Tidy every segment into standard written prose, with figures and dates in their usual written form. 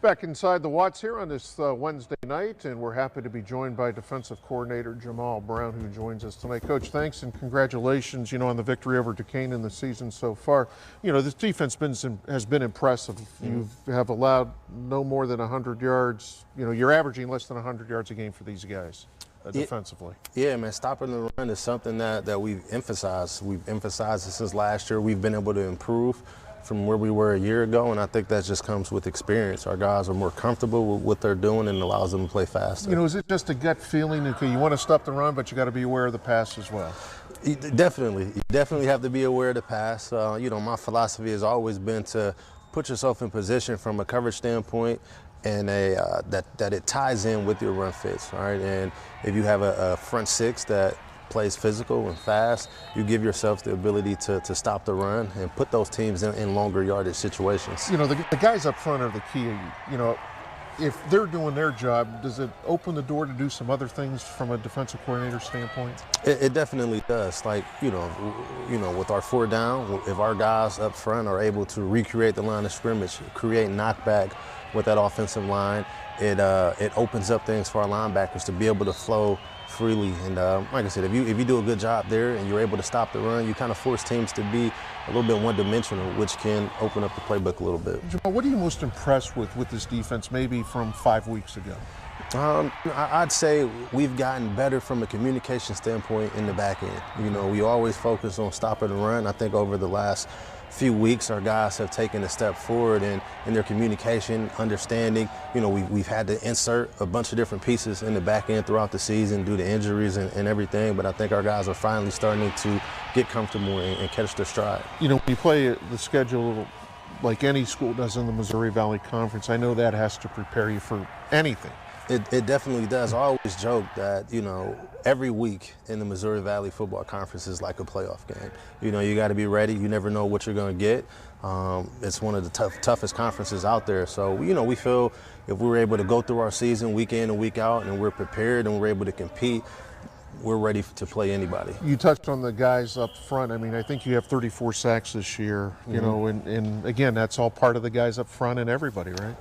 Back inside the Watts here on this Wednesday night, and we're happy to be joined by defensive coordinator Jahmal Brown, who joins us tonight. Coach, thanks and congratulations, on the victory over Duquesne in the season so far. This defense has been impressive. You have allowed no more than 100 yards. You're averaging less than 100 yards a game for these guys. Defensively. Yeah, man, stopping the run is something that we've emphasized. We've emphasized it since last year. We've been able to improve from where we were a year ago, and I think that just comes with experience. Our guys are more comfortable with what they're doing and allows them to play faster. Is it just a gut feeling, okay, you want to stop the run, but you got to be aware of the pass as well? Definitely. You definitely have to be aware of the pass. My philosophy has always been to put yourself in position from a coverage standpoint and that it ties in with your run fits, all right? And if you have a front six that plays physical and fast, you give yourself the ability to stop the run and put those teams in longer yardage situations. The guys up front are the key. If they're doing their job, does it open the door to do some other things from a defensive coordinator standpoint? It definitely does. With our 4 down, if our guys up front are able to recreate the line of scrimmage, create knockback with that offensive line, it opens up things for our linebackers to be able to flow freely. And like I said, if you do a good job there and you're able to stop the run, you kind of force teams to be a little bit one-dimensional, which can open up the playbook a little bit. Jahmal, what are you most impressed with this defense, maybe from 5 weeks ago? I'd say we've gotten better from a communication standpoint in the back end. We always focus on stopping the run. I think over the last few weeks, our guys have taken a step forward in their communication, understanding. We've had to insert a bunch of different pieces in the back end throughout the season due to injuries and everything, but I think our guys are finally starting to get comfortable and catch their stride. When you play the schedule like any school does in the Missouri Valley Conference, I know that has to prepare you for anything. It definitely does. I always joke that, every week in the Missouri Valley Football Conference is like a playoff game. You got to be ready. You never know what you're going to get. It's one of the toughest conferences out there. So, we feel if we were able to go through our season week in and week out and we're prepared and we're able to compete, we're ready to play anybody. You touched on the guys up front. I think you have 34 sacks this year, and again, that's all part of the guys up front and everybody, right?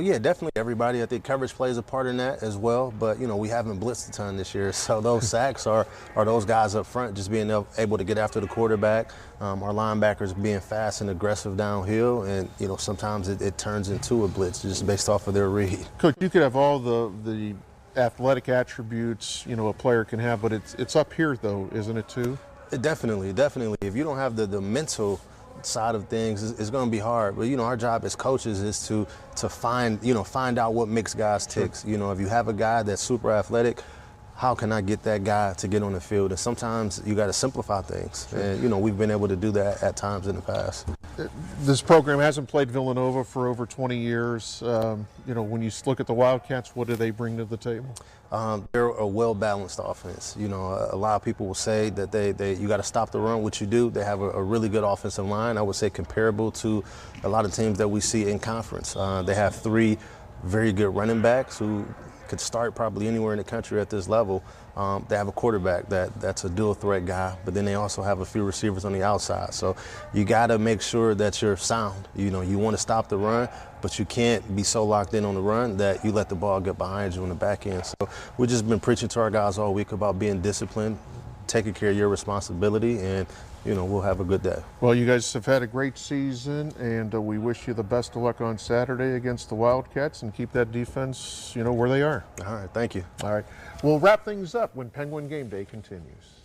Yeah, definitely everybody. I think coverage plays a part in that as well, but, we haven't blitzed a ton this year, so those sacks are those guys up front just being able to get after the quarterback, our linebackers being fast and aggressive downhill, and, sometimes it turns into a blitz just based off of their read. Coach, you could have all the athletic attributes a player can have, but it's up here though, isn't it too? Definitely. If you don't have the mental side of things, it's going to be hard. But our job as coaches is to find out what makes guys tick. If you have a guy that's super athletic, how can I get that guy to get on the field? And sometimes you got to simplify things. Sure. And we've been able to do that at times in the past. This program hasn't played Villanova for over 20 years. When you look at the Wildcats, what do they bring to the table? They're a well-balanced offense. A lot of people will say that you got to stop the run, which you do. They have a really good offensive line. I would say comparable to a lot of teams that we see in conference. They have 3 very good running backs who could start probably anywhere in the country at this level. They have a quarterback that's a dual threat guy, but then they also have a few receivers on the outside. So you got to make sure that you're sound. You want to stop the run, but you can't be so locked in on the run that you let the ball get behind you on the back end. So we've just been preaching to our guys all week about being disciplined, taking care of your responsibility, and we'll have a good day. Well, you guys have had a great season, and we wish you the best of luck on Saturday against the Wildcats, and keep that defense, where they are. All right, thank you. All right, we'll wrap things up when Penguin Game Day continues.